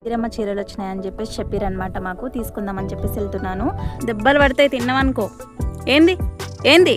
ఇందిరమ్మ చీరలు వచ్చినాయని చెప్పేసి చెప్పారనమాట. మాకు తీసుకుందామని చెప్పేసి వెళ్తున్నాను. దెబ్బలు పడితే తిన్నామనుకో. ఏంది ఏంది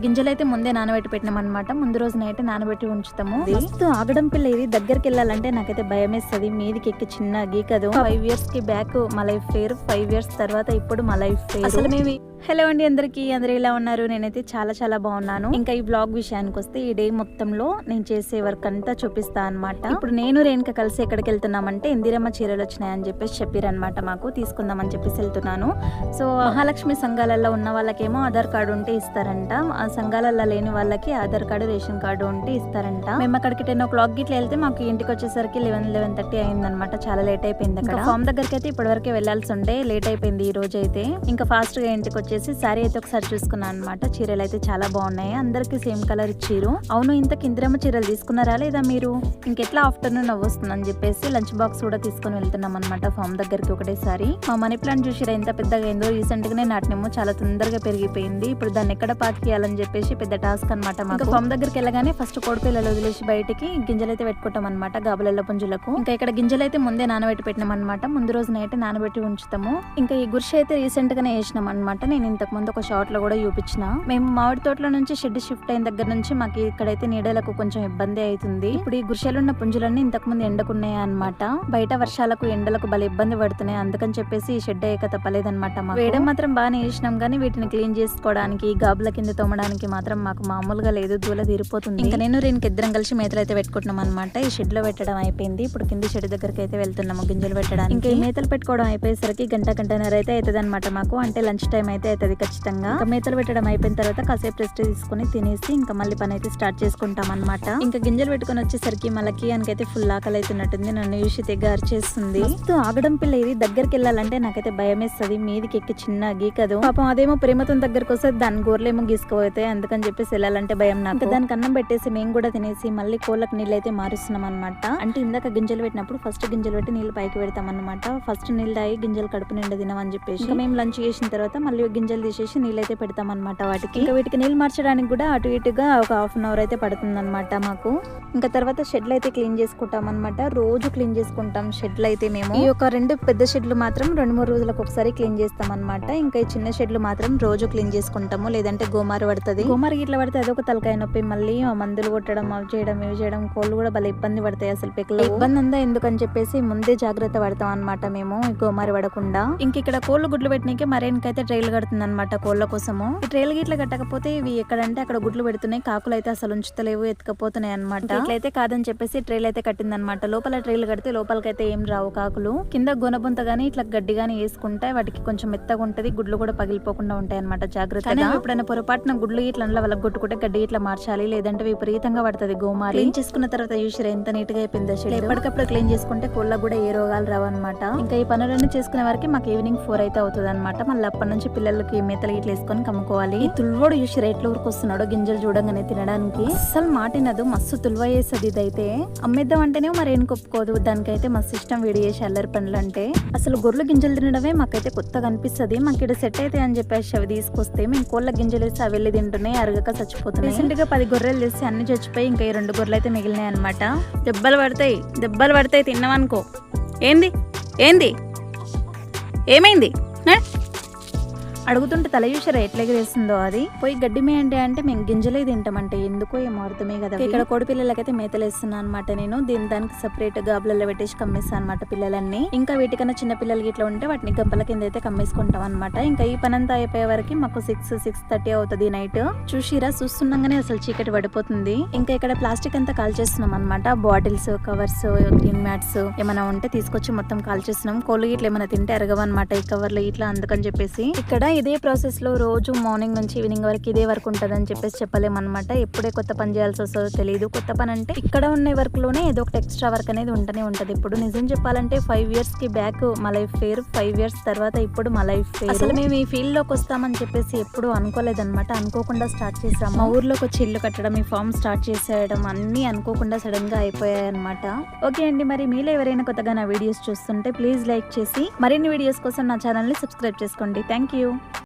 గింజలు అయితే ముందే నానబెట్టి పెట్టినాం అనమాట. ముందు రోజు నైట్ నానబెట్టి ఉంచుతాము. మస్తు ఆగడం పిల్ల ఇది. దగ్గరికి వెళ్ళాలంటే నాకైతే భయం వేస్తుంది. మీదికి ఎక్కి చిన్న గీకదు. 5 years కి బ్యాక్ మా లైఫ్ ఫేర్, 5 years తర్వాత ఇప్పుడు మా లైఫ్ ఫేర్. అసలు మేము హలో అండి అందరికీ, అందరూ ఎలా ఉన్నారు? నేనైతే చాలా చాలా బాగున్నాను. ఇంకా ఈ బ్లాగ్ విషయానికి వస్తే ఈ డే మొత్తంలో నేను చేసే వర్క్ అంతా చూపిస్తా అనమాట. ఇప్పుడు నేను రేణుక కలిసి ఎక్కడికి వెళ్తున్నామంటే ఇందిరమ్మ చీరలు వచ్చినాయని చెప్పేసి చెప్పారనమాట. మాకు తీసుకుందామని చెప్పేసి వెళ్తున్నాను. సో మహాలక్ష్మి సంఘాలలో ఉన్న వాళ్ళకేమో ఆధార్ కార్డు ఉంటే ఇస్తారంట. ఆ సంఘాలలో లేని వాళ్ళకి ఆధార్ కార్డు, రేషన్ కార్డు ఉంటే ఇస్తారంట. మేము అక్కడికి 10 o'clock గిట్లా వెళ్తే మాకు ఇంటికి వచ్చేసరికి 11:30 అయిందనమాట. చాలా లేట్ అయిపోయింది. అక్కడ ఫామ్ దగ్గరికి అయితే ఇప్పటి వరకే వెళ్లాల్సి ఉండే, లేట్ అయిపోయింది ఈ రోజు అయితే. ఇంకా ఫాస్ట్ గా ఇంటికి వచ్చేసి సారీ అయితే ఒకసారి చూసుకున్నాను అనమాట. చీరలు అయితే చాలా బాగున్నాయి. అందరికి సేమ్ కలర్ ఇచ్చిరు. అవును, ఇంతకు ఇందిరమ్మ చీరలు తీసుకున్నారా లేదా మీరు? ఇంకెట్లా ఆఫ్టర్నూన్ అవ్వస్తుందని చెప్పేసి లంచ్ బాక్స్ కూడా తీసుకుని వెళ్తున్నాం అనమాట ఫామ్ దగ్గరికి ఒకటేసారి. మా మనీ ప్లాంట్ చూసిరా ఎంత పెద్దగా అయిందో. రీసెంట్ గానే నాటినేమో చాలా తొందరగా పెరిగిపోయింది. ఇప్పుడు దాన్ని ఎక్కడ పాతికేయాలని చెప్పేసి పెద్ద టాస్క్ అనమాట. మాకు ఫామ్ దగ్గరికి వెళ్ళగానే ఫస్ట్ కోడి పిల్లలు వదిలేసి బయటికి గింజలు అయితే పెట్టుకుంటాం అనమాట, గాబులల్ల పుంజులకు. ఇంకా ఇక్కడ గింజలు అయితే ముందే నానబెట్టి పెట్టినాం అనమాట. ముందు రోజు నైట్ నానబెట్టి ఉంచుతాము. ఇంకా ఈ గుర్షి అయితే రీసెంట్ గానే వేసినాం అనమాట. నేను ఇంతకు ముందు ఒక షార్ట్ లో కూడా చూపించిన. మేము మామిడి తోటలో నుంచి షెడ్ షిఫ్ట్ అయిన దగ్గర నుంచి మాకు ఇక్కడైతే నీడలకు కొంచెం ఇబ్బంది అవుతుంది. ఇప్పుడు ఈ గుర్షెలున్న పుంజులన్నీ ఇంతకు ముందు ఎండకున్నాయి అనమాట. బయట వర్షాలకు ఎండలకు భలే ఇబ్బంది పడుతున్నాయి. అందుకని చెప్పేసి ఈ షెడ్ అయ్యాక తప్పలేదనమాట. వేయడం మాత్రం బాగానే వేసినాం, కానీ వీటిని క్లీన్ చేసుకోవడానికి, గాబుల కింద తోమడానికి మాత్రం మాకు మామూలుగా లేదు, దూల తీరిపోతుంది. ఇంకా నేను రేణుకి ఇద్దరం కలిసి మేతలు అయితే పెట్టుకుంటున్నాం అనమాట. ఈ షెడ్ లో పెట్టడం అయిపోయింది. ఇప్పుడు కింది షెడ్ దగ్గరికి అయితే వెళ్తున్నాము గింజలు పెట్టడానికి. ఇంకా ఈ మేతలు పెట్టుకోవడం అయిపోయేసరికి గంటన్నర అయితే అవుతుంది అనమాట మాకు. అంటే లంచ్ టైం అయితే అవుతుంది ఖచ్చితంగా. ఇంకా మేతలు పెట్టడం అయిపోయిన తర్వాత కాసేపు రెస్ట్ తీసుకుని తినేసి ఇంకా మళ్ళీ పని అయితే స్టార్ట్ చేసుకుంటాం అనమాట. ఇంకా గింజలు పెట్టుకుని వచ్చేసరికి మళ్ళీ అనికైతే ఫుల్ ఆకలి అవుతున్నట్టుంది. నన్ను చూసి తెగ అరిచేస్తుంది. మస్తు ఆగడం పిల్ల ఇది. దగ్గరికి వెళ్ళాలంటే నాకైతే భయం వేస్తుంది. మీదికి ఎక్కి చిన్న గీకదు. పాపం అదేమో ప్రేమతో దగ్గరకు వస్తే దాని గోర్లేమో గీసుకుపోతాయి. అందుకని చెప్పేసి వెళ్ళాలంటే భయం నాకు. దానికి అన్నం పెట్టేసి మేము కూడా తినేసి మళ్ళీ కోళ్ళకి నీళ్ళు అయితే మారుస్తున్నాం అనమాట. అంటే ఇందాక గింజలు పెట్టినప్పుడు ఫస్ట్ గింజలు పెట్టి నీళ్ళు పైకి పెడతాం అనమాట. ఫస్ట్ నీళ్ళు తాగి గింజలు కడుపు నిండా తినమని చెప్పేసి మేము లంచ్ చేసిన తర్వాత మళ్ళీ గింజలు తీసేసి నీళ్ళు అయితే పెడతాం అనమాట వాటికి. ఇంకా వీటికి నీళ్ళు మార్చడానికి కూడా అటు ఇటుగా ఒక 1/2 hour అయితే పడుతుంది అనమాట మాకు. ఇంకా తర్వాత షెడ్లు అయితే క్లీన్ చేసుకుంటాం అనమాట. రోజు క్లీన్ చేసుకుంటాం షెడ్లు అయితే. మేము ఈ ఒక 2 పెద్ద షెడ్లు మాత్రం 2-3 రోజులకు ఒకసారి క్లీన్ చేస్తాం అనమాట. ఇంకా ఈ చిన్న షెడ్లు మాత్రం రోజు క్లీన్ చేసుకుంటాము. లేదంటే గోమారు పడుతుంది. గోమారు ఇట్లా పడితే అదొక తలకాయ నొప్పి. మళ్ళీ మందులు కొట్టడం, అవి చేయడం, ఇవి చేయడం, కోళ్ళు కూడా భలే ఇబ్బంది పడతాయి. అసలు పెక్కలు ఇబ్బంది అంతా ఎందుకని చెప్పేసి ముందే జాగ్రత్త పడతాం అనమాట మేము గోమారి పడకుండా. ఇంక ఇక్కడ కోళ్ళు గుడ్లు పెట్టినాకే మరేనికైతే ట్రైల్ కడుతుంది అనమాట కోళ్ళ కోసము. ఈ ట్రైల్ గిట్లా కట్టకపోతే ఇవి ఎక్కడంటే అక్కడ గుడ్లు పెడుతున్నాయి. కాకులు అయితే అసలు ఉంచుతలేవు, ఎత్తుకపోతున్నాయి అనమాట. ఇట్లయితే కాదని చెప్పేసి ట్రైల్ అయితే కట్టిందనమాట. లోపల ట్రైల్ కడితే లోపలికైతే ఏం రావు కాకులు. కింద గొనబుంత గానీ ఇట్లా గడ్డి గానీ వేసుకుంటే వాటికి కొంచెం మెత్తగా ఉంటది. గుడ్లు కూడా పగిలిపోకుండా ఉంటాయి అనమాట జాగ్రత్తగా. ఎప్పుడైనా పొరపాటున గుడ్లు ఇట్లా వాళ్ళకి కొట్టుకుంటే గడ్డి ఇట్లా మార్చాలి, లేదంటే విపరీతంగా పడుతుంది గోమారి. క్లీన్ చేసుకున్న తర్వాత చూసిరా ఎంత నీట్ గా అయిపోయిందో షెడ్. ఎప్పటికప్పుడు క్లీన్ చేసుకుంటే కోళ్ళకు కూడా ఏ రోగాలు రావు అనమాట. ఇంకా ఈ పనులన్నీ చేసుకునే వరకు మాకు ఈవినింగ్ 4 అయితే అవుతుంది అనమాట. మళ్ళీ అప్పటి నుంచి పిల్లలకి మేతలు ఇట్లా వేసుకొని కమ్ముకోవాలి. ఈ తుల్వోడు చూసిరా ఎట్లా ఊరికి వస్తున్నాడు గింజలు చూడంగానే తినడానికి. అస్సలు మాటినదు, మస్తు తుల్వ వేస్తుంది. ఇదైతే అమ్మేద్దాం అంటేనే మరి ఏం కొప్పుకోదు. దానికైతే మస్తు ఇష్టం వీడి చేసి అల్లరి పనులు అంటే. అసలు గొర్రెలు గింజలు తినడమే మాకైతే కొత్తగా అనిపిస్తుంది. మాకు ఇక్కడ సెట్ అయితే అని చెప్పేసి అవి తీసుకొస్తే మేము కోళ్ళ గింజలు వేసి అవి వెళ్ళి తింటున్నాయి, అరగక చచ్చిపోతున్నాయి. రీసెంట్ గా 10 గొర్రెలు తెస్తే అన్ని చచ్చిపోయి ఇంకా ఈ 2 గొర్రెలు అయితే మిగిలినాయి అనమాట. దెబ్బలు పడతాయి తిన్నామనుకో. ఏంది ఏంది ఏమైంది అడుగుతుంటే తల చూసారా ఎట్లా ఎగరేస్తుందో. అది పోయి గడ్డి మేయండి అంటే మేము గింజలే తింటామంటే ఎందుకో ఏమో అర్థమే కదా. ఇక్కడ కోడి పిల్లలకైతే మేతలు వేస్తున్నా అనమాట నేను. దానికి సపరేట్ గాబులలో పెట్టేసి కమ్మేస్తాను అనమాట పిల్లలన్నీ. ఇంకా వీటికన్నా చిన్న పిల్లలకి ఇట్లా ఉంటే వాటిని గంపల కింద అయితే కమ్మేసుకుంటాం అనమాట. ఇంకా ఈ పనంతా అయిపోయే వరకు మాకు 6-6:30 అవుతుంది నైట్. చూస్తుండగానే అసలు చీకటి పడిపోతుంది. ఇంకా ఇక్కడ ప్లాస్టిక్ అంతా కాల్ చేస్తున్నాం అనమాట. బాటిల్స్, కవర్స్, గ్రీన్ మ్యాట్స్ ఏమైనా ఉంటే తీసుకొచ్చి మొత్తం కాల్ చేస్తున్నాం. కోళ్ళు ఇట్లా ఏమైనా తింటే అరగవన్నమాట ఈ కవర్లు ఇట్లా. అందుకని చెప్పేసి ఇక్కడ ఇదే ప్రాసెస్ లో రోజు మార్నింగ్ నుంచి ఈవినింగ్ వరకు ఇదే వర్క్ ఉంటదని చెప్పేసి చెప్పలేమన్నమాట. ఎప్పుడే కొత్త పని చేయాల్సి వస్తుందో తెలియదు. కొత్త పని అంటే ఇక్కడ ఉన్న వర్క్ లోనే ఏదో ఒకటి ఎక్స్ట్రా వర్క్ అనేది ఉంటూనే ఉంటది. ఇప్పుడు నిజం చెప్పాలంటే 5 years కి బ్యాక్ మా లైఫ్ ఫేర్, 5 years తర్వాత ఇప్పుడు మా లైఫ్ ఫేర్. అసలు మేము ఈ ఫీల్డ్ లోకి వస్తామని చెప్పేసి ఎప్పుడు అనుకోలేదన్నమాట. అనుకోకుండా స్టార్ట్ చేసాం. మా ఊర్లోకి వచ్చి ఇల్లు కట్టడం, ఈ ఫామ్ స్టార్ట్ చేసేయడం అన్ని అనుకోకుండా సడన్ గా అయిపోయాయి అనమాట. ఓకే అండి, మరి మీలో ఎవరైనా కొత్తగా నా వీడియోస్ చూస్తుంటే ప్లీజ్ లైక్ చేసి మరిన్ని వీడియోస్ కోసం నా ఛానల్ ని సబ్స్క్రైబ్ చేసుకోండి. Thank you.